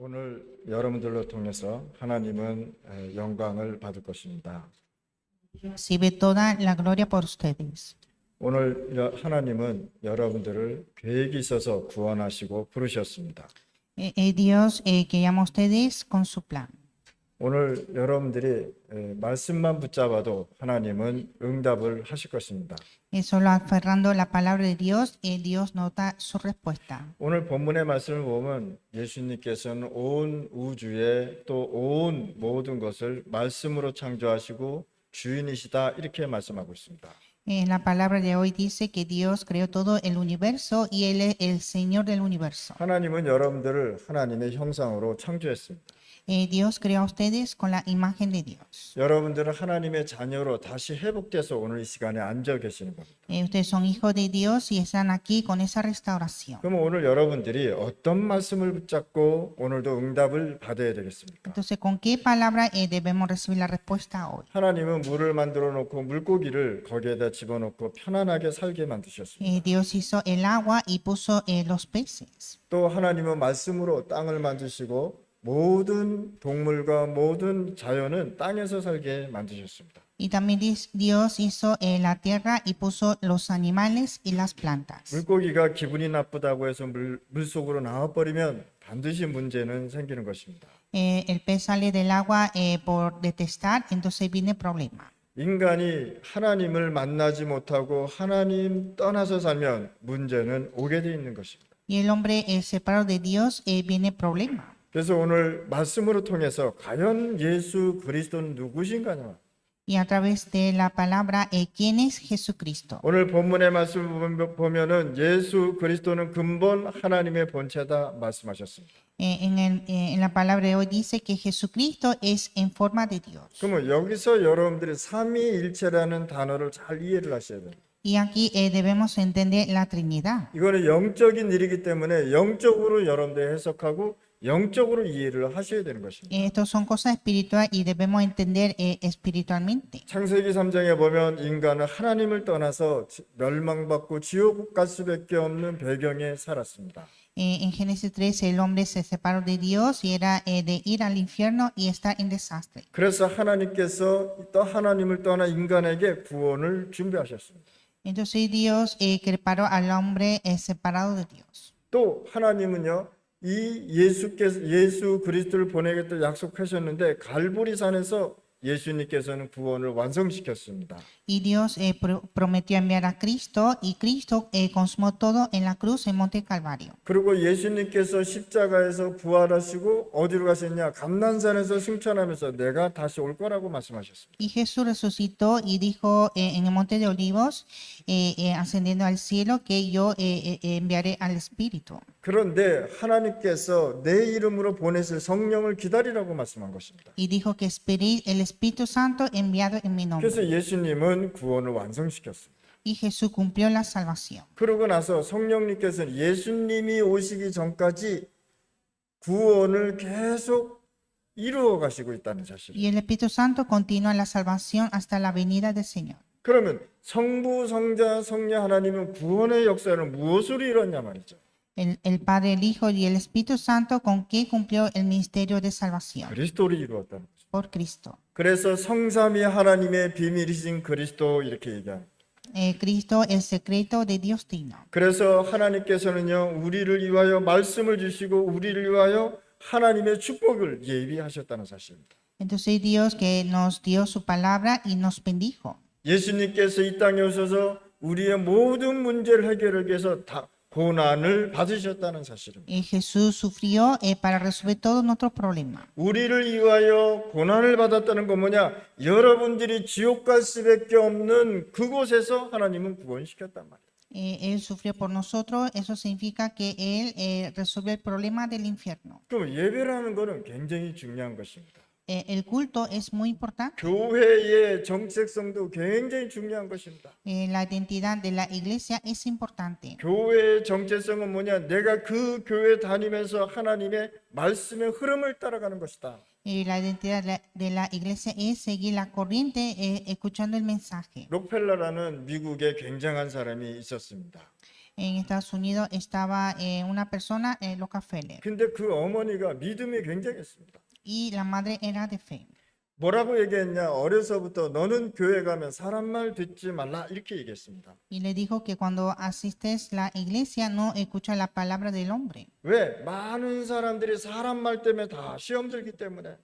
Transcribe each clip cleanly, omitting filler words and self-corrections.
오늘 여러분들로 통해서 하나님은 영광을 받을 것입니다. Recibe toda la gloria por ustedes. 오늘 하나님은 여러분들을 계획이 있어서 구원하시고 부르셨습니다. Dios que llama a ustedes con su plan. 오늘 여러분들이 말씀만 붙잡아도 하나님은 응답을 하실 것입니다. Solo aferrando la palabra de Dios, Dios nota su respuesta. 오늘 본문의 말씀을 보면 예수님께서는 온 우주에 또 온 모든 것을 말씀으로 창조하시고 주인이시다 이렇게 말씀하고 있습니다. La palabra de hoy dice que Dios creó todo el universo y Él es el Señor del universo. 하나님은 여러분들을 하나님의 형상으로 창조했습니다. Dios creó a ustedes con la imagen de Dios. 여러분들은 하나님의 자녀로 다시 회복돼서 오늘 이 시간에 앉아 계시는 겁니다. Ustedes son hijos de Dios y están aquí con esa restauración. 그럼 오늘 여러분들이 어떤 말씀을 붙잡고 오늘도 응답을 받아야 되겠습니까? Entonces, ¿con qué palabra debemos recibir la respuesta hoy? 하나님은 물을 만들어 놓고 물고기를 거기에다 집어넣고 편안하게 살게 만드셨습니다. Dios hizo el agua y puso los peces. 또 하나님은 말씀으로 땅을 만드시고 모든 동물과 모든 자연은 땅에서 살게 만드셨습니다. Y también Dios hizo la tierra y puso los animales y las plantas. 물고기가 기분이 나쁘다고 해서 물속으로 나와버리면 반드시 문제는 생기는 것입니다. El pez sale del agua por detestar, entonces viene problema. 인간이 하나님을 만나지 못하고 하나님 떠나서 살면 문제는 오게 돼 있는 것입니다. Y el hombre separado de Dios viene problema. 그래서 오늘 말씀으로 통해서 과연 예수 그리스도는 누구신가냐? Y a través de la palabra, ¿quién es Jesucristo? 오늘 본문의 말씀을 보면은 예수 그리스도는 근본 하나님의 본체다 말씀하셨습니다. En la palabra de hoy dice que Jesucristo es en forma de Dios. 그러면 여기서 여러분들이 삼위일체라는 단어를 잘 이해를 하셔야 돼요. Y aquí debemos entender la Trinidad. 이거는 영적인 일이기 때문에 영적으로 여러분들이 해석하고 영적으로 이해를 하셔야 되는 것입니다. Estos son cosas espirituales y debemos entender espiritualmente. 창세기 3장에 보면 인간은 하나님을 떠나서 멸망받고 지옥 갈 수밖에 없는 배경에 살았습니다. En Génesis 13 el hombre se separó de Dios y era de ir al infierno y estar en desastre. 그래서 하나님께서 또 하나님을 떠나 인간에게 구원을 준비하셨습니다. Entonces Dios preparó al hombre separado de Dios. 또 하나님은요. 이 예수 그리스도를 보내겠다 약속하셨는데 갈보리산에서 예수님께서는 구원을 완성시켰습니다. Y Dios prometió enviar a Cristo y Cristo consumó todo en la cruz en Monte Calvario. 그리고 예수님께서 십자가에서 부활하시고 어디로 가셨냐? 감난산에서 승천하면서 내가 다시 올 거라고 말씀하셨습니다. Y Jesús resucitó y dijo en el Monte de Olivos, ascendiendo al cielo, que yo enviaré al Espíritu. 그런데 하나님께서 내 이름으로 보내실 성령을 기다리라고 말씀한 것입니다. Y dijo que esperéis el Espíritu Santo enviado en mi nombre. 그래서 예수님은 구원을 완성시켰습니다. Y Jesús cumplió la salvación. 그러고 나서 성령님께서는 예수님이 오시기 전까지 구원을 계속 이루어 가시고 있다는 사실. Y el Espíritu Santo continúa la salvación hasta la venida del Señor. 그러면 성부, 성자, 성령 하나님은 구원의 역사를 무엇으로 이뤘냐 말이죠. El Padre, el Hijo y el Espíritu Santo, ¿con qué cumplió el ministerio de salvación? 그리스도를 이루었다는 거죠. Por Cristo. 그래서 성삼위 하나님의 비밀이신 그리스도 이렇게 얘기합니다. Cristo, el secreto de Dios Trino. 그래서 하나님께서는요 우리를 위하여 말씀을 주시고 우리를 위하여 하나님의 축복을 예비하셨다는 사실입니다. Entonces Dios que nos dio su palabra y nos bendijo. 예수님께서 이 땅에 오셔서 우리의 모든 문제를 해결하기 위해서 다 고난을 받으셨다는 사실입니다. Jesús sufrió para resolver todos nuestros problemas. 우리를 위하여 고난을 받았다는 건 뭐냐? 여러분들이 지옥 갈 수밖에 없는 그곳에서 하나님은 구원시켰단 말이에요. Él sufrió por nosotros, eso significa que Él resolvió el problema del infierno. 그럼 예배라는 거는 굉장히 중요한 것입니다. El culto es muy importante. 교회의 정체성도 굉장히 중요한 것입니다. La identidad de la iglesia es importante. 교회의 정체성은 뭐냐? 내가 그 교회 다니면서 하나님의 말씀의 흐름을 따라가는 것이다. La identidad de la iglesia es seguir la corriente escuchando el mensaje. 록펠러라는 미국의 굉장한 사람이 있었습니다. En Estados Unidos estaba una persona, Rockefeller, 근데 그 어머니가 믿음이 굉장했습니다. y la madre era de fe. 뭐라고 얘기했냐? 어려서부터 너는 교회 가면 사람 말 듣지 말라 이렇게 얘기했습니다. Y le dijo que cuando asistes a la iglesia no escucha la palabra del hombre, 왜? 많은 사람들이 사람 말 때문에 다 시험 들기 때문에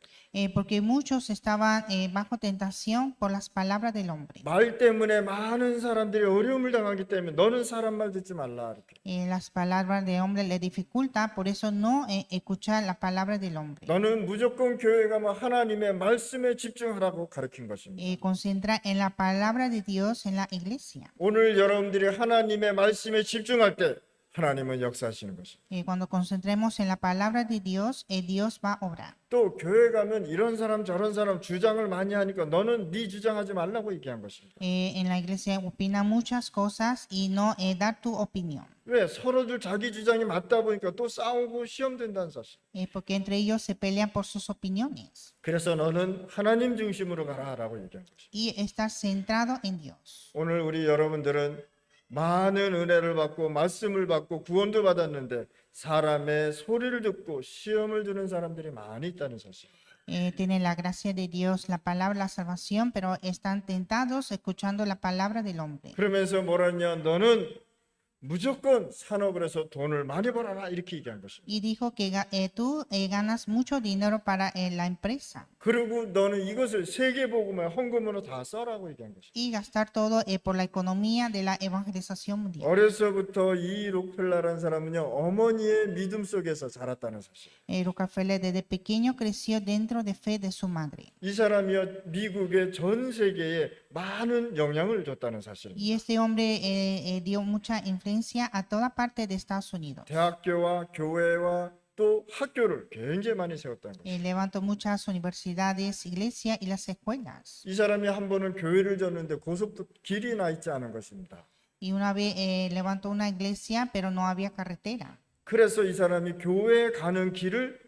porque muchos estaban bajo tentación por las palabras del hombre. 말 때문에 많은 사람들이 어려움을 당하기 때문에 너는 사람 말 듣지 말라 이렇게. Las palabras del hombre le dificulta, por eso no escucha la palabra del hombre. 너는 무조건 교회 가면 하나님의 말씀에 집중하라고 가르친 것입니다. Concentra en la palabra de Dios en la iglesia. 오늘 여러분들이 하나님의 말씀에 집중할 때 하나님은 역사하시는 것입니다. Cuando concentremos en la palabra de Dios, Dios va a obrar. 또 교회 가면 이런 사람 저런 사람 주장을 많이 하니까 너는 네 주장하지 말라고 얘기한 것입니다. En la iglesia opina muchas cosas y no dar tu opinión. 왜? 서로들 자기 주장이 맞다 보니까 또 싸우고 시험 된다는 사실. Porque entre ellos se pelean por sus opiniones. 그래서 너는 하나님 중심으로 가라라고 얘기한 것입니다. Y estar centrado en Dios. 오늘 우리 여러분들은 많은 은혜를 받고 말씀을 받고 구원도 받았는데 사람의 소리를 듣고 시험을 두는 사람들이 많이 있다는 사실. Tienen la gracia de Dios, la palabra, la salvación, pero están tentados escuchando la palabra del hombre. 그러면서 뭐라냐? 너는 무조건 산업을 해서 돈을 많이 벌어라 이렇게 얘기한 것입니다. Y dijo que tú ganas mucho dinero para la empresa 그리고 너는 이것을 세계복음의 헌금으로 다 써라고 얘기한 것입니다. y gastar todo por la economía de la evangelización mundial. 어려서부터 이 록펠러라는 사람은요 어머니의 믿음 속에서 자랐다는 사실. Rockefeller desde pequeño creció dentro de fe de su madre. 이 사람이요 미국의 전 세계에 많은 영향을 줬다는 사실입니다. Y este hombre dio mucha influencia a toda parte de Estados Unidos. 대학교와 교회와 또 학교를 굉장히 많이 세웠다는 것입니다. Levantó muchas universidades, iglesias y las escuelas. 이 사람이 한 번은 교회를 졌는데 고속도 길이 나 있지 않은 것입니다. Y una vez levantó una iglesia, pero no había carretera. 그래서 이 사람이 교회에 가는 길을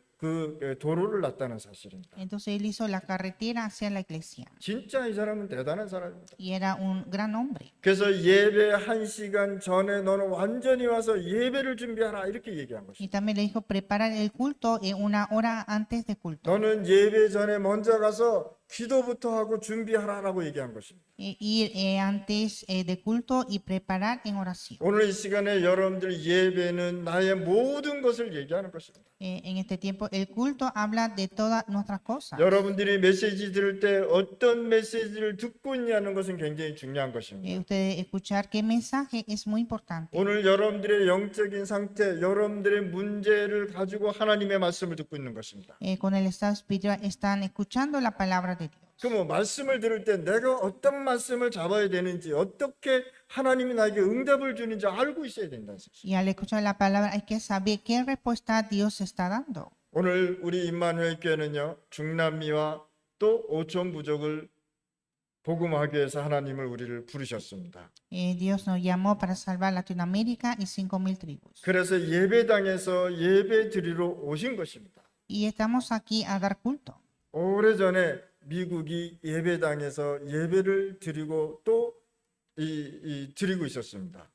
도로를 놨다는 사실입니다. Entonces él hizo la carretera hacia la iglesia. 진짜 이 사람은 대단한 사람입니다. Y era un gran hombre. 그래서 예배 1시간 전에 너는 완전히 와서 예배를 준비하라 이렇게 얘기한 Y 것입니다. también le dijo preparar el culto una hora antes de culto. 너는 예배 전에 먼저 가서 기도부터 하고 준비하라라고 얘기한 것입니다. Ir antes de culto y preparar en oración. 오늘 이 시간에 여러분들 예배는 나의 모든 것을 얘기하는 것입니다. En este tiempo el culto habla de todas nuestras cosas. 여러분들이 메시지 들을 때 어떤 메시지를 듣고 있냐는 것은 굉장히 중요한 것입니다. Ustedes escuchar qué mensaje es muy importante. 오늘 여러분들의 영적인 상태, 여러분들의 문제를 가지고 하나님의 말씀을 듣고 있는 것입니다. Con el estado espiritual están escuchando la palabra de Dios. 그럼 말씀을 들을 때 내가 어떤 말씀을 잡아야 되는지 어떻게 하나님이 나에게 응답을 주는지 알고 있어야 된다는 사실. Y al escuchar la palabra hay que saber qué respuesta Dios está dando. 오늘 우리 임마누엘 교회는요 중남미와 또 오촌 부족을 복음하기 위해서 하나님을 우리를 부르셨습니다. Dios nos llamó para salvar Latinoamérica y 5,000 tribus. 그래서 예배당에서 예배 드리러 오신 것입니다. Y estamos aquí a dar culto. 오래전에 미국이 예배당에서 예배를 드리고 또 드리고 있었습니다.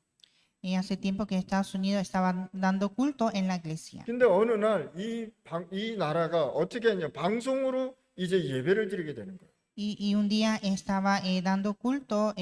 Y hace tiempo que Estados Unidos estaba dando culto en la iglesia. 근데 어느 날 이 나라가 어떻게 했냐? 방송으로 이제 예배를 드리게 되는 거예요. Y un día estaba dando culto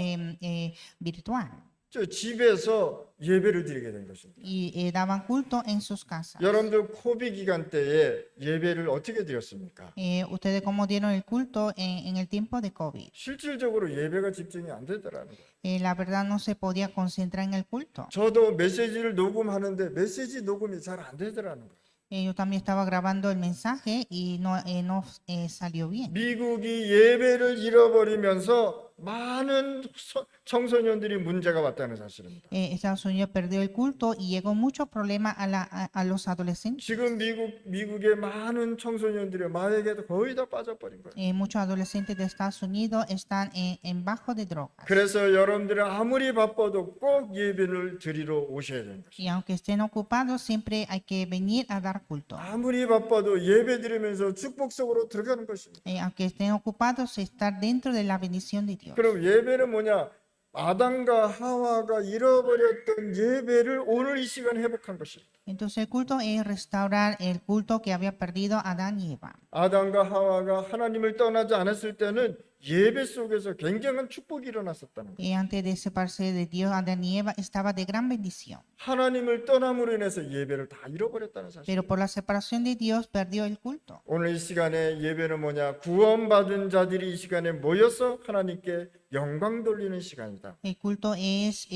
virtual. 저 집에서 예배를 드리게 된 것입니다. Y daban culto en sus casas. 여러분들 코비 기간 때에 예배를 어떻게 드렸습니까? Ustedes cómo dieron el culto en el tiempo de COVID. 실질적으로 예배가 집중이 안 되더라는 거예요. La verdad no se podía concentrar en el culto. 저도 메시지를 녹음하는데 메시지 녹음이 잘 안 되더라는 거예요. Yo también estaba grabando el mensaje y no salió bien. 미국이 예배를 잃어버리면서 많은 청소년들이 문제가 왔다는 사실입니다. Estados Unidos perdió el culto y llegó mucho problema a los adolescentes. 지금 미국의 많은 청소년들이 마약에도 거의 다 빠져버린 거예요. Muchos adolescentes de Estados Unidos están en bajo de drogas. 그래서 여러분들이 아무리 바빠도 꼭 예배를 드리러 오셔야 되는 것입니다. Y aunque estén ocupados, siempre hay que venir a dar culto. 아무리 바빠도 예배 드리면서 축복 속으로 들어가는 것입니다. Aunque estén ocupados, estar dentro de la bendición de Dios. 그럼 예배는 뭐냐? 아담과 하와가 잃어버렸던 예배를 오늘 이 시간에 회복한 것입니다. Entonces el culto es restaurar el culto que había perdido Adán y Eva. 아담과 하와가 하나님을 떠나지 않았을 때는 예배 속에서 굉장한 축복이 일어났었다는 거예요. Y antes de separarse de Dios, Adán y Eva estaba de gran bendición. 하나님을 떠남으로 인해서 예배를 다 잃어버렸다는 사실. Pero por la separación de Dios perdió el culto. 오늘 이 시간에 예배는 뭐냐? 구원받은 자들이 이 시간에 모여서 하나님께 영광 돌리는 시간이다. El culto es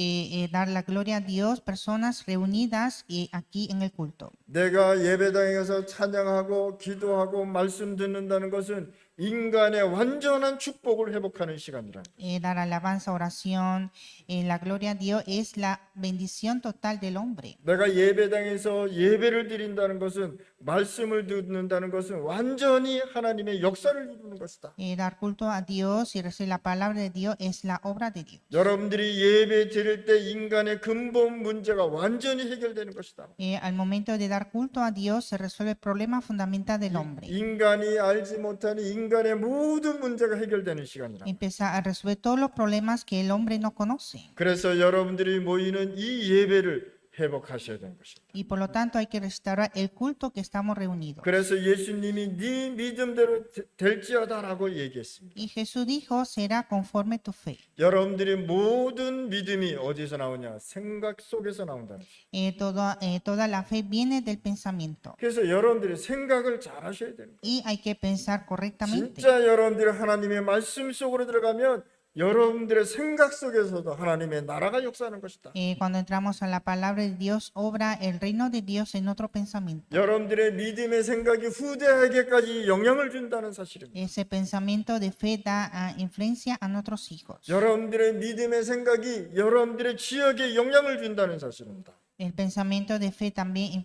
dar la gloria a Dios, personas reunidas aquí en el culto. 내가 예배당에 가서 찬양하고 기도하고 말씀 듣는다는 것은 인간의 완전한 축복을 회복하는 시간이라. Dar alabanza, oración, la gloria a Dios es la bendición total del hombre. 내가 예배당에서 예배를 드린다는 것은 말씀을 듣는다는 것은 완전히 하나님의 역사를 이루는 것이다. Dar culto a Dios y recibir la palabra de Dios es la obra de Dios. 여러분들이 예배 드릴 때 인간의 근본 문제가 완전히 해결되는 것이다. Al momento de dar culto a Dios se resuelve el problema fundamental del hombre. 인간이 알지 못하는 인간의 모든 문제가 해결되는 시간이라. Empieza a resolver todos los problemas que el hombre no conoce. 그래서 여러분들이 모이는 이 예배를 회복하셔야 되는 것입니다. Y por lo tanto hay que restaurar el culto que estamos reunidos. 그래서 예수님이 네 믿음대로 될지어다라고 얘기했습니다. Y Jesús dijo, será conforme tu fe. 여러분들의 모든 믿음이 어디서 나오냐? 생각 속에서 나온다는 것입니다. Toda la fe viene del pensamiento. 그래서 여러분들이 생각을 잘 하셔야 되는 거예요. Y hay que pensar correctamente. 진짜 여러분들이 하나님의 말씀 속으로 들어가면 여러분들의 생각 속에서도 하나님의 나라가 역사하는 것이다. Cuando entramos a la palabra de Dios, obra el reino de Dios en otro pensamiento. 여러분들의 믿음의 생각이 후대에게까지 영향을 준다는 사실입니다. Ese pensamiento de fe da influencia a nuestros hijos. 여러분들의 믿음의 생각이 여러분들의 지역에 영향을 준다는 사실입니다. El pensamiento de fe también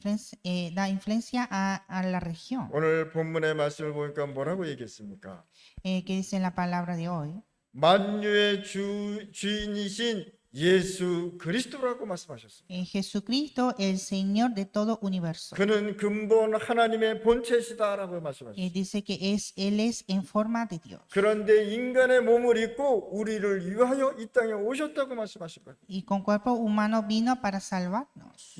da influencia a la región. 오늘 본문의 말씀을 보니까 뭐라고 얘기했습니까? Que dice en la palabra de hoy. 만유의 주인이신 예수 그리스도라고 말씀하셨습니다. Jesucristo, el Señor de todo universo. 그는 근본 하나님의 본체시다라고 말씀하셨습니다. Dice que Él es en forma de Dios. 그런데 인간의 몸을 입고 우리를 위하여 이 땅에 오셨다고 말씀하신 거예요. Y con cuerpo humano vino para salvarnos.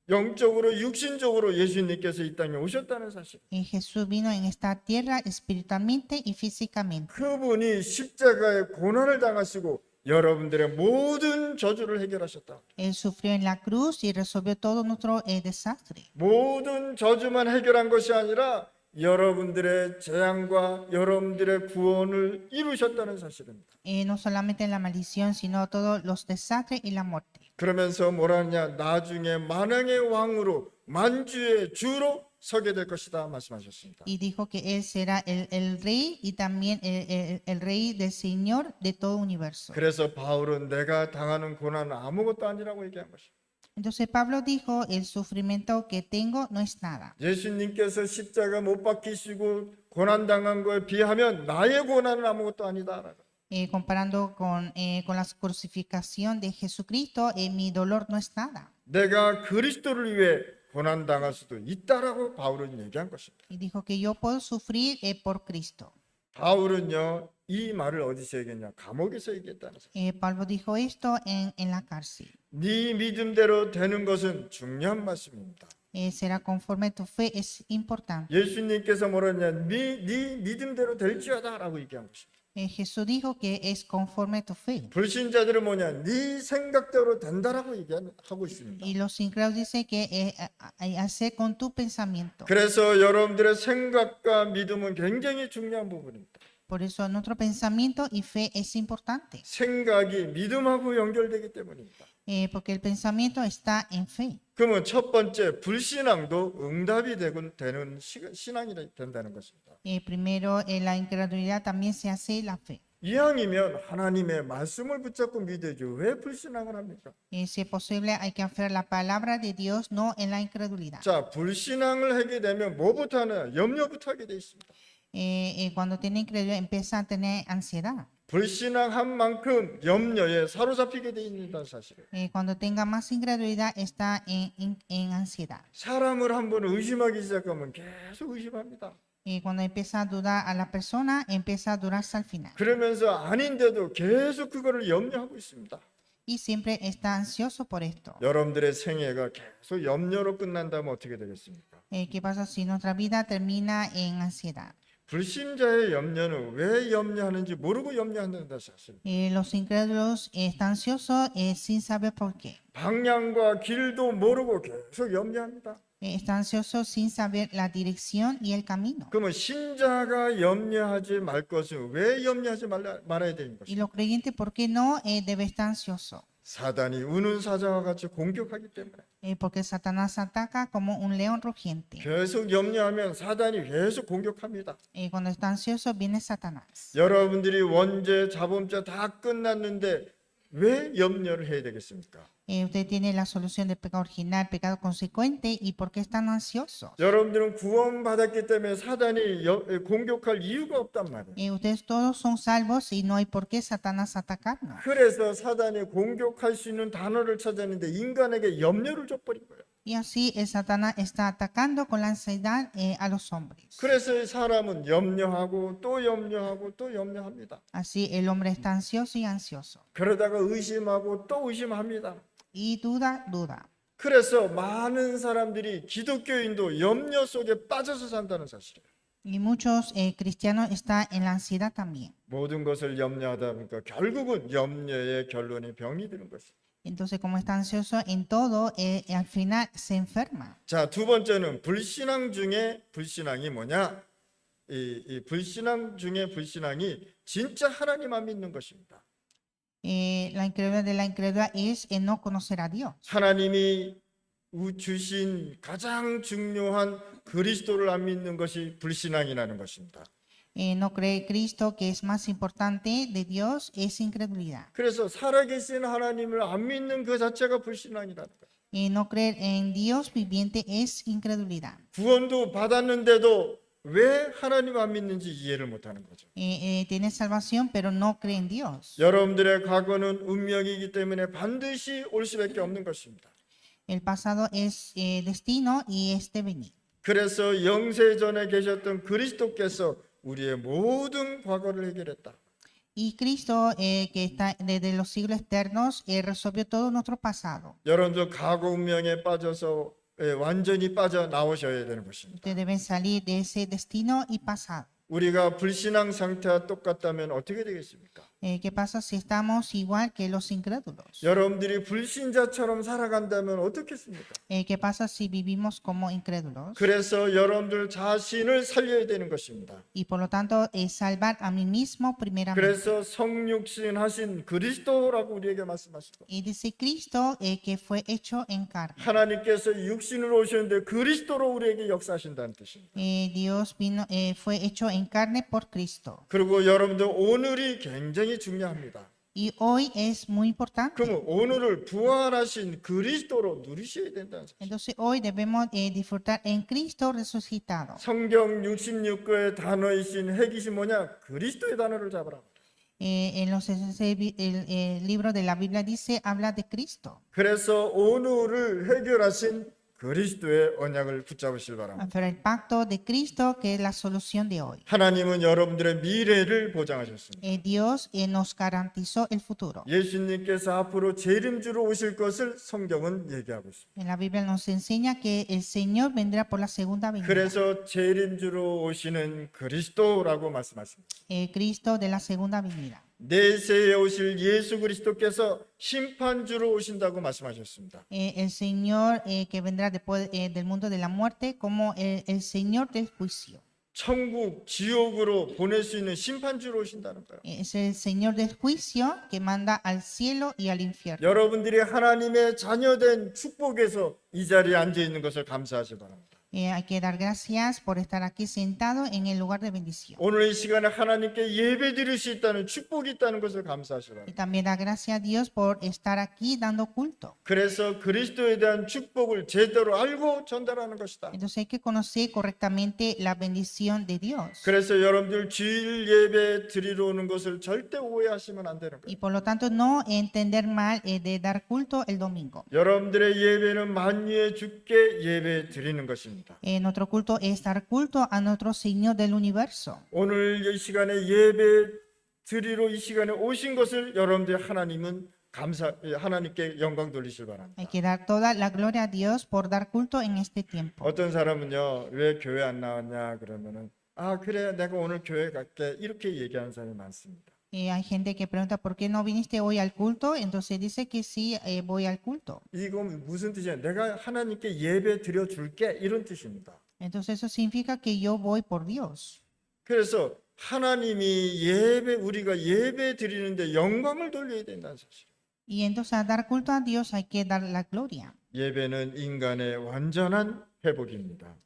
영적으로 육신적으로 예수님께서 이 땅에 오셨다는 사실. Jesús vino en esta tierra espiritualmente y físicamente. 그분이 십자가의 고난을 당하시고 여러분들의 모든 저주를 해결하셨다. Él sufrió en la cruz y resolvió todo nuestro desastre. 모든 저주만 해결한 것이 아니라 여러분들의 재앙과 여러분들의 구원을 이루셨다는 사실입니다. No solamente la maldición, sino todos los desastres y la muerte. 그러면서 뭐라 하냐? 나중에 만왕의 왕으로 만주의 주로 서게 될 것이다 말씀하셨습니다. Y dijo que Él será el rey y también el rey del Señor de todo universo. 그래서 바울은 내가 당하는 고난은 아무것도 아니라고 얘기한 것입니다. Entonces Pablo dijo, el sufrimiento que tengo no es nada. 예수님께서 십자가 못 박히시고 고난 당한 거에 비하면 나의 고난은 아무것도 아니다. Comparando con la crucifixión de Jesucristo, mi dolor no es nada. 내가 그리스도를 위해 고난 당할 수도 있다라고 바울은 얘기한 것입니다. Y dijo que yo puedo sufrir por Cristo. 바울은요 이 말을 어디서 얘기했냐? 감옥에서 얘기했다는 사실. Pablo dijo esto en la cárcel. 네 믿음대로 되는 것은 중요한 말씀입니다. Será conforme tu fe es importante. 예수님께서 뭐라냐? 네 믿음대로 될지어다라고 얘기한 것입니다. Jesús dijo que es conforme tu fe. 불신자들은 뭐냐? 네 생각대로 된다라고 얘기하고 있습니다. Y los incrédulos dice que hacer con tu pensamiento. 그래서 여러분들의 생각과 믿음은 굉장히 중요한 부분입니다. Por eso nuestro pensamiento y fe es importante. 생각이 믿음하고 연결되기 때문입니다. Porque el pensamiento está en fe. 그러면 첫 번째 불신앙도 응답이 되는 신앙이 된다는 것입니다. Primero, la incredulidad también se hace la fe. 이왕이면 하나님의 말씀을 붙잡고 믿어야죠. 왜 불신앙을 합니까? Si es posible, hay que aferrar la palabra de Dios, no en la incredulidad. 자, 불신앙을 하게 되면 뭐부터 하냐? 염려부터 하게 돼 있습니다. Cuando tiene incredulidad, empieza a tener ansiedad. 불신앙한 만큼 염려에 사로잡히게 돼 있는 사실이에요. Cuando tenga más incredulidad, está en ansiedad. 사람을 한번 의심하기 시작하면 계속 의심합니다. Cuando empieza a dudar a la persona, empieza a dudar hasta el final. 그러면서 아닌데도 계속 그거를 염려하고 있습니다. Y siempre está ansioso por esto. 여러분들의 생애가 계속 염려로 끝난다면 어떻게 되겠습니까? ¿Qué pasa si nuestra vida termina en ansiedad? 불신자의 염려는 왜 염려하는지 모르고 염려한다는 사실. Los incrédulos están ansiosos sin saber por qué. 방향과 길도 모르고 계속 염려합니다. Están ansiosos sin saber la dirección y el camino. 그러면 신자가 염려하지 말 것은 왜 염려하지 말아야 되는 Y 것입니까? los creyentes, ¿por qué no debe estar ansioso? 사단이 우는 사자와 같이 공격하기 때문에 Porque Satanás ataca como un león rugiente. 계속 염려하면 사단이 계속 공격합니다. Cuando está ansioso viene Satanás. 여러분들이 원죄, 자범죄 다 끝났는데 왜 염려를 해야 되겠습니까? Usted tiene la solución del pecado original, pecado consecuente, ¿y por qué están ansiosos? 여러분들은 구원받았기 때문에 사단이 공격할 이유가 없단 말이에요. Ustedes todos son salvos y no hay por qué Satanás atacarnos. 그래서 사단이 공격할 수 있는 단어를 찾았는데 인간에게 염려를 줘버린 거예요. Y así el Satanás está atacando con la ansiedad a los hombres. 그래서 이 사람은 염려하고 또 염려하고 또 염려합니다. Así el hombre está ansioso y ansioso. 그러다가 의심하고 또 의심합니다. Y duda, duda. 그래서 많은 사람들이 기독교인도 염려 속에 빠져서 산다는 사실이에요. Y muchos cristianos están en la ansiedad también. 모든 것을 염려하다 보니까 결국은 염려의 결론이 병이 되는 것이에요. Entonces, como está ansioso en todo, al final se enferma. 자, 두 번째는 불신앙 중에 불신앙이 뭐냐? 이 불신앙 중에 불신앙이 진짜 하나님만 믿는 것입니다. La incredulidad de la incredulidad es no conocer a Dios. 하나님이 주신 가장 중요한 그리스도를 안 믿는 것이 불신앙이라는 것입니다. No creer Cristo, que es más importante de Dios, es incredulidad. 그래서 살아계신 하나님을 안 믿는 그 자체가 불신앙이라는 거예요. No creer en Dios viviente es incredulidad. 구원도 받았는데도 왜 하나님 안 믿는지 이해를 못하는 거죠. Tiene salvación, pero no cree en Dios. 여러분들의 과거는 운명이기 때문에 반드시 올 수밖에 없는 것입니다. El pasado es destino y es devenir. 그래서 영세전에 계셨던 그리스도께서 우리의 모든 과거를 해결했다. Y Cristo, que está desde los siglos eternos, resolvió todo nuestro pasado. 여러분도 과거 운명에 빠져서 완전히 빠져나오셔야 되는 것입니다. Ustedes deben salir de ese destino y pasado. 우리가 불신앙 상태와 똑같다면 어떻게 되겠습니까? ¿Qué pasa si estamos igual que los incrédulos? 여러분들이 불신자처럼 살아간다면 어떻겠습니까? ¿Qué pasa si vivimos como incrédulos? 그래서 여러분들 자신을 살려야 되는 것입니다. Y por lo tanto, salvar a mí mismo primeramente. 그래서 성육신 하신 그리스도라고 우리에게 말씀하시고 Y dice Cristo que fue hecho en carne. 하나님께서 육신으로 오셨는데 그리스도로 우리에게 역사하신다는 뜻입니다. Dios vino, fue hecho en carne por Cristo. 그리고 여러분들 오늘이 굉장히 중요합니다. Y hoy es muy importante. 그러면 오늘을 부활하신 그리스도로 누리셔야 된다는 사실. Entonces hoy debemos disfrutar en Cristo resucitado. 성경 66권의 단어이신 핵이시 뭐냐? 그리스도의 단어를 잡으라. En los el libro de la Biblia dice, habla de Cristo. 그래서 오늘을 해결하신 그리스도의 언약을 붙잡으실 바랍니다. Pero el pacto de Cristo, que es la solución de hoy. 하나님은 여러분들의 미래를 보장하셨습니다. Dios nos garantizó el futuro. 예수님께서 앞으로 재림주로 오실 것을 성경은 얘기하고 있습니다. En la Biblia nos enseña que el Señor vendrá por la segunda venida. 그래서 재림주로 오시는 그리스도라고 말씀하십니다. Cristo de la segunda venida. 내세에 오실 예수 그리스도께서 심판주로 오신다고 말씀하셨습니다. El Señor que vendrá después del mundo de la muerte como el Señor del juicio. 천국, 지옥으로 보낼 수 있는 심판주로 오신다는 거예요. Es el Señor del juicio que manda al cielo y al infierno. 여러분들이 하나님의 자녀된 축복에서 이 자리에 앉아 있는 것을 감사하시 바랍니다. Hay que dar gracias por estar aquí sentado en el lugar de bendición. 오늘 이 시간에 하나님께 예배 드릴 수 있다는 축복이 있다는 것을 감사하시 Y 바랍니다. también dar gracias a Dios por estar aquí dando culto. 그래서 그리스도에 대한 축복을 제대로 알고 전달하는 것이다. Entonces hay que conocer correctamente la bendición de Dios. 그래서 여러분들 주일 예배 드리러 오는 것을 절대 오해하시면 안 되는 Y 거예요. por lo tanto no entender mal de dar culto el domingo. 여러분들의 예배는 만유의 주께 예배 드리는 것입니다. 것입니다. Nuestro culto es dar culto a nuestro Señor del universo. 오늘 이 시간에 예배 드리러 이 시간에 오신 것을 여러분들 하나님께 영광 돌리실 바랍니다. Hay que dar toda la gloria a Dios por dar culto en este tiempo. 어떤 사람은요, 왜 교회 안 나왔냐 그러면은 그래 내가 오늘 교회 갈게 이렇게 얘기하는 사람이 많습니다. Hay gente que pregunta, ¿por qué no viniste hoy al culto? Entonces dice que sí, voy al culto. 이건 무슨 뜻이냐? 내가 하나님께 예배 드려 줄게 이런 뜻입니다. Entonces eso significa que yo voy por Dios. 그래서 하나님이 우리가 예배 드리는데 영광을 돌려야 된다는 사실. Y entonces a dar culto a Dios hay que dar la gloria. 예배는 인간의 완전한 회복입니다.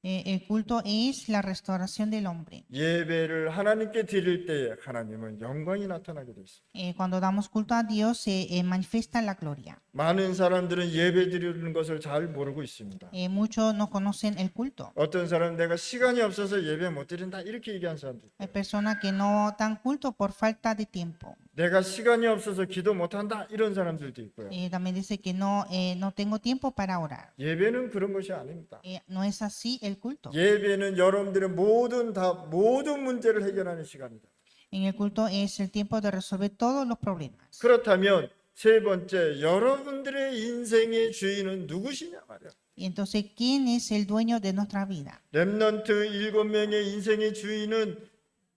El culto es la restauración del hombre. 예배를 하나님께 드릴 때에 하나님은 영광이 나타나게 돼 있습니다. Cuando damos culto a Dios se manifiesta la gloria. 많은 사람들은 예배 드리는 것을 잘 모르고 있습니다. Muchos no conocen el culto. 어떤 사람은 내가 시간이 없어서 예배 못 드린다 이렇게 얘기하는 사람들. Hay personas que no dan culto por falta de tiempo. 내가 시간이 없어서 기도 못 한다 이런 사람들도 있고요. También dice que no tengo tiempo para orar. 예배는 그런 것이 아닙니다. No es así el culto. 예배는 여러분들의 모든 문제를 해결하는 시간이다. En el culto es el tiempo de resolver todos los problemas. 그렇다면 세 번째, 여러분들의 인생의 주인은 누구시냐 말이야. Y entonces, ¿quién es el dueño de nuestra vida? 렘넌트 7명의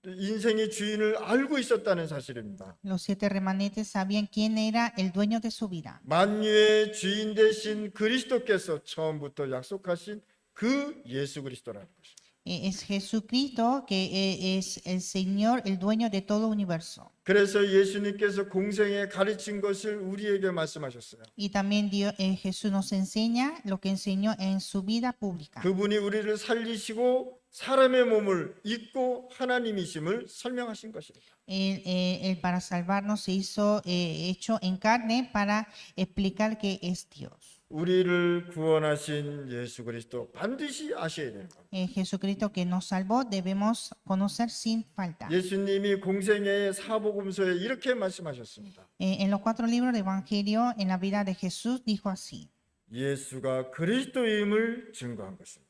인생의 주인을 알고 있었다는 사실입니다. Los 7 remanentes sabían quién era el dueño de su vida. 만유의 주인 되신 그리스도께서 처음부터 약속하신 그 예수 그리스도라는 것입니다. Es Jesucristo que es el Señor, el dueño de todo universo. 그래서 예수님께서 공생에 가르친 것을 우리에게 말씀하셨어요. Y también Jesús nos enseña lo que enseñó en su vida pública. 그분이 우리를 살리시고 사람의 몸을 입고 하나님이심을 설명하신 것입니다. Él para salvarnos se hizo hecho en carne para explicar que es Dios. 우리를 구원하신 예수 그리스도 반드시 아셔야 되는 겁니다. Jesucristo que nos salvó debemos conocer sin falta. 예수님이 공생애의 사복음서에 이렇게 말씀하셨습니다. En los 4 libros de Evangelio, en la vida de Jesús, dijo así. 예수가 그리스도임을 증거한 것입니다.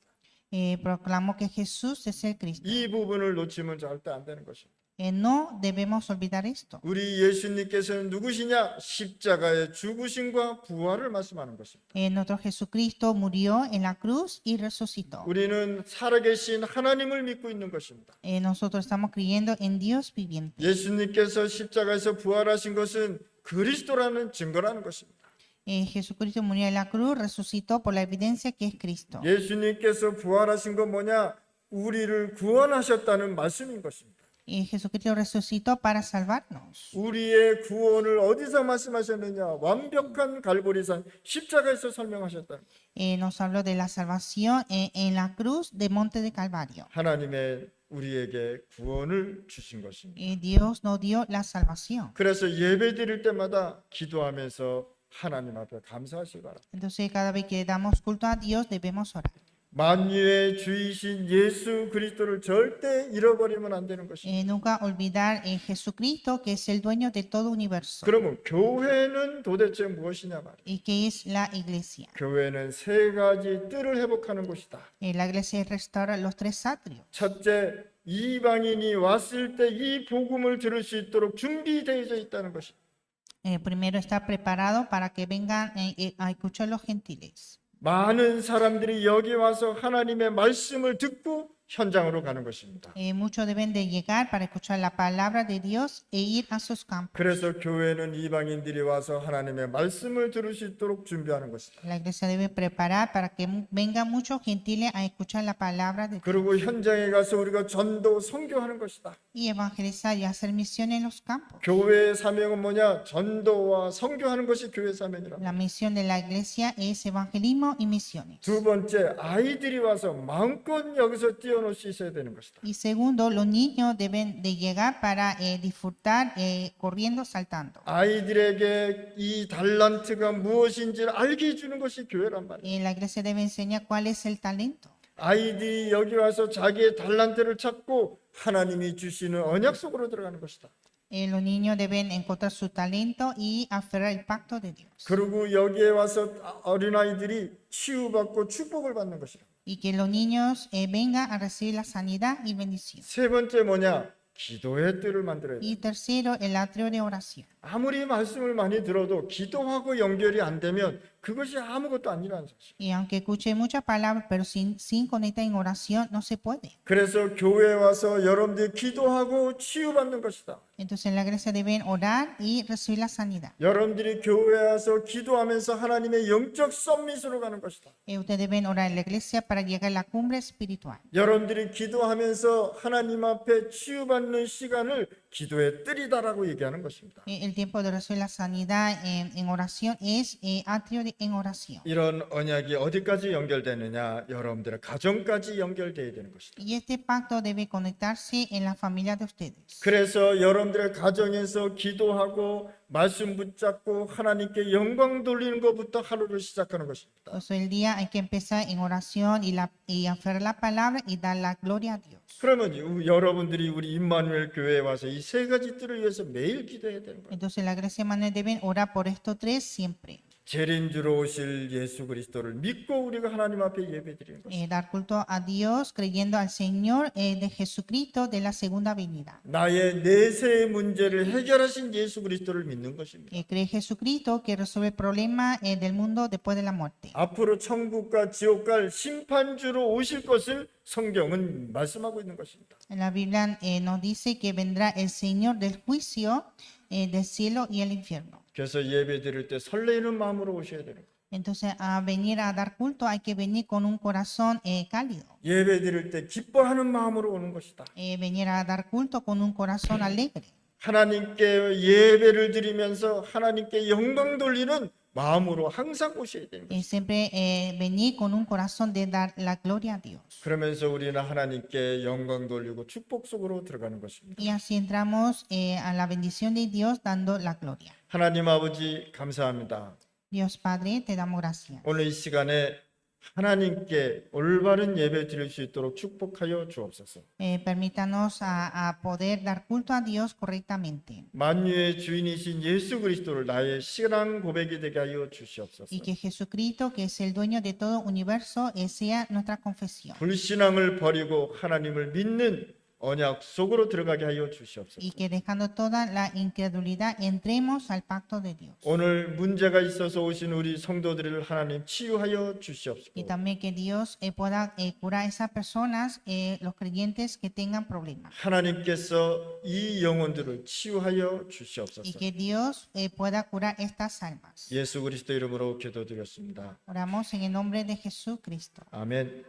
Proclamó que Jesús es el Cristo. 이 부분을 놓치면 절대 안 되는 것입니다. No debemos olvidar esto. 우리 예수님께서는 누구시냐? 십자가의 죽으심과 부활을 말씀하는 것입니다. Nuestro Jesucristo murió en la cruz y resucitó. 우리는 살아계신 하나님을 믿고 있는 것입니다. Nosotros estamos creyendo en Dios viviente. 예수님께서 십자가에서 부활하신 것은 그리스도라는 증거라는 것입니다. Jesucristo murió en la cruz, resucitó por la evidencia que es Cristo. 예수님께서 부활하신 건 뭐냐? 우리를 구원하셨다는 말씀인 것입니다. Jesucristo resucitó para salvarnos. 우리의 구원을 어디서 말씀하셨느냐? 완벽한 갈보리산 십자가에서 설명하셨다. Nos habló de la salvación en la cruz de Monte de Calvario. 하나님의 우리에게 구원을 주신 것입니다. Dios nos dio la salvación. 그래서 예배 드릴 때마다 기도하면서 하나님 앞에 감사하시기 바랍니다. Entonces, cada vez que damos culto a Dios, debemos orar. 만유의 주이신 예수 그리스도를 절대 잃어버리면 안 되는 것입니다. Nunca olvidar en Jesucristo, que es el dueño de todo universo. 그러면 교회는 도대체 무엇이냐 말이에요. ¿Y qué es la iglesia? 교회는 세 가지 뜰을 회복하는 곳이다. La iglesia restaura los 3 atrios. 첫째, 이방인이 왔을 때 이 복음을 들을 수 있도록 준비되어져 있다는 것입니다. Primero está preparado para que vengan a escuchar los gentiles. 많은 사람들이 여기 와서 하나님의 말씀을 듣고 현장으로 가는 것입니다. Muchos deben de llegar para escuchar la palabra de Dios e ir a sus campos. 그래서 교회는 이방인들이 와서 하나님의 말씀을 들을 수 있도록 준비하는 것이다. La iglesia debe preparar para que vengan muchos gentiles a escuchar la palabra de Dios. 그리고 현장에 가서 우리가 전도 선교하는 것이다. Y evangelizar y hacer misión en los campos. 교회의 사명은 뭐냐? 전도와 선교하는 것이 교회 사명이라. La misión de la iglesia es evangelismo y misiones. 두 번째, 아이들이 와서 마음껏 여기서 뛰어놀 수 있어야 되는 것이다. Y segundo, los niños deben de llegar para disfrutar corriendo, saltando. 아이들에게 이 달란트가 무엇인지를 알게 해주는 것이 교회란 말이에요. La iglesia debe enseñar cuál es el talento. 아이들이 여기 와서 자기의 달란트를 찾고 하나님이 주시는 언약 속으로 들어가는 것이다. Los niños deben encontrar su talento y aferrar el pacto de Dios. 그리고 여기에 와서 어린아이들이 치유받고 축복을 받는 것이다. y que los niños vengan a recibir la sanidad y bendición. 세 번째 뭐냐? 기도의 뜰을 만들어야 돼. Y tercero, el atrio de oración. 아무리 말씀을 많이 들어도 기도하고 연결이 안 되면 그것이 아무것도 아니라는 사실. Y aunque escuche muchas palabras, pero sin conectar en oración, no se puede. 그래서 교회에 와서 여러분들이 기도하고 치유받는 것이다. Entonces en la iglesia deben orar y recibir la sanidad. 여러분들이 교회에 와서 기도하면서 하나님의 영적 썸밋으로 가는 것이다. Ustedes deben orar en la iglesia para llegar a la cumbre espiritual. 여러분들이 기도하면서 하나님 앞에 치유받는 시간을 기도의 뜰이다라고 얘기하는 것입니다. El tiempo de recibir la sanidad en oración es en oración. 이런 언약이 어디까지 연결되느냐? 여러분들의 가정까지 연결돼야 되는 것이다. Y este pacto debe conectarse en la familia de ustedes. 그래서 여러분들의 가정에서 기도하고 말씀 붙잡고 하나님께 영광 돌리는 것부터 하루를 시작하는 것입니다. Por eso el día hay que empezar en oración y aferrar la palabra y dar la gloria a Dios. 그러면 여러분들이 우리 임마누엘 교회에 와서 이 세 가지 뜰을 위해서 매일 기도해야 되는 거예요. Entonces la iglesia Manuel deben orar por estos tres siempre. 재림주로 오실 예수 그리스도를 믿고 우리가 하나님 앞에 예배드리는 것입니다. Dar culto a Dios creyendo al Señor de Jesucristo de la segunda venida. 나의 내세의 문제를 해결하신 예수 그리스도를 믿는 것입니다. Cree Jesucristo que resuelve el problema del mundo después de la muerte. 앞으로 천국과 지옥 갈 심판주로 오실 것을 성경은 말씀하고 있는 것입니다. En la Biblia nos dice que vendrá el Señor del juicio del cielo y el infierno. 그래서 예배 드릴 때 설레이는 마음으로 오셔야 되는 거예요. Entonces, a venir a dar culto hay que venir con un corazón cálido. 예배 드릴 때 기뻐하는 마음으로 오는 것이다. Venir a dar culto con un corazón alegre. 하나님께 예배를 드리면서 하나님께 영광 돌리는 마음으로 항상 오셔야 되는 거예요. Siempre venir con un corazón de dar la gloria a Dios. 그러면서 우리는 하나님께 영광 돌리고 축복 속으로 들어가는 것입니다. Y así entramos a la bendición de Dios dando la gloria. 하나님 아버지 감사합니다. Dios Padre, te damos gracias. 오늘 이 시간에 하나님께 올바른 예배 드릴 수 있도록 축복하여 주옵소서. Permítanos a poder dar culto a Dios correctamente. 만유의 주인이신 예수 그리스도를 나의 신앙 고백이 되게 하여 주시옵소서. Y que Jesucristo, que es el dueño de todo universo, sea nuestra confesión. 불신앙을 버리고 하나님을 믿는 언약 속으로 들어가게 하여 주시옵소서. Y que dejando toda la incredulidad entremos al pacto de Dios. 오늘 문제가 있어서 오신 우리 성도들을 하나님 치유하여 주시옵소서. Y también que Dios pueda curar a esas personas, los creyentes que tengan problemas. 하나님께서 이 영혼들을 치유하여 Y 주시옵소서. que Dios pueda curar estas almas. 예수 그리스도 이름으로 기도드렸습니다. Oramos en el nombre de Jesucristo. 아멘.